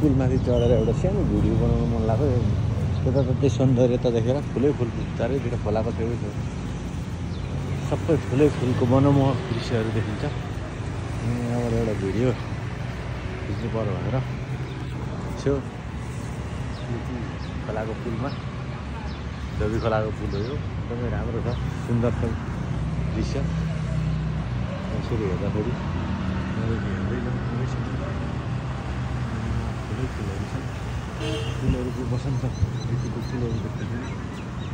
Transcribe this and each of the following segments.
पुलमाथि चढेर एउटा सानो भिडियो बनाउनु मन लाग्यो। त्यता त त्यो सौन्दर्यता देखेर फुलै फुल चारैतिर खोलाको छेउछेउ सबै फुलै फुलको मनमोहक दृश्यहरू देखिन्छ। यहाँबाट एउटा भिडियो खिच्नु पर्यो भनेर छेउ खोलाको पुलमा धोबी खोलाको पुल हो यो। एकदमै राम्रो छ, सुन्दर छ दृश्य। यसरी हेर्दाखेरि फुलै फुलहरू छन्। फुलहरूको बसन्त ऋतुको फुलहरू देख्दाखेरि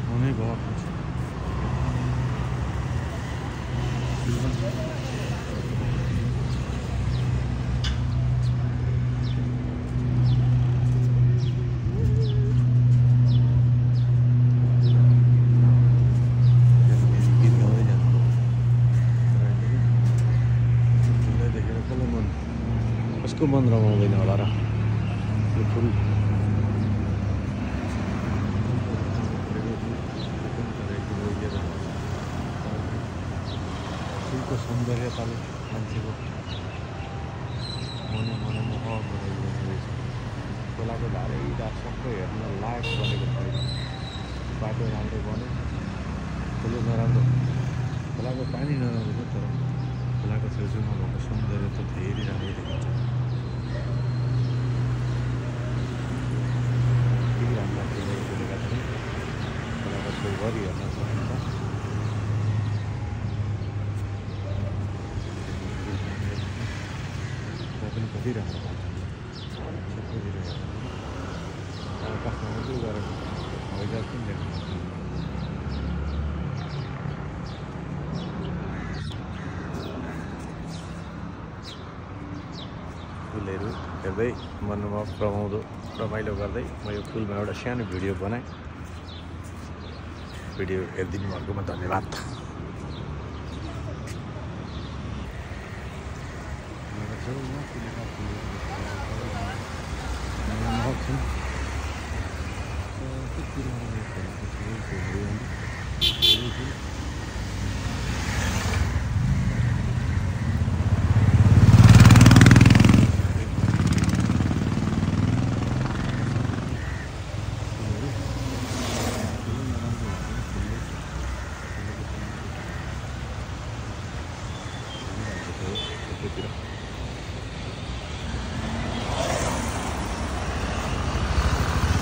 मनै भावुक हुन्छ। कसको मन रमाउँदैन होला र यो फुल। फुलको सौन्दर्यताले मान्छेको मनमोहक बनाइदिएको रहेछ। खोलाको धारैधार सबै हेर्न लायक बनेको छैन। बाटो राम्रो बन्यो, फुलो नराम्रो, खोलाको पानी नराम्रो छ, तर खोलाको छेउछेउमा भएको सौन्दर्य त धेरै राम्रो देखिन्छ। खोलाको छेउभरि हेर्न सकिन्छ। पनि कति राम्रो हुन्छ सबैतिर आकाशमा मात्रै गएर हवाईजहाज पनि देख्न सक्छ। फुलहरू हेर्दै मनमा रमाइलो गर्दै म यो फुलमा एउटा सानो भिडियो बनाएँ। भिडियो हेरिदिनु भएकोमा धन्यवाद।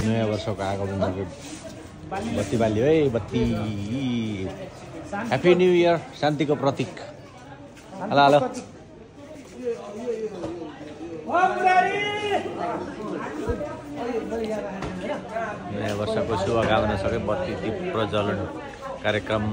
नयाँ वर्षको आगमनको बत्ती बाल्यो है, बत्ती। ह्याप्पी न्यू इयर, शान्तिको प्रतीक। Hello hello. नयाँ वर्षको शुभकामना सबै बत्ती दीप प्रज्वलन कार्यक्रम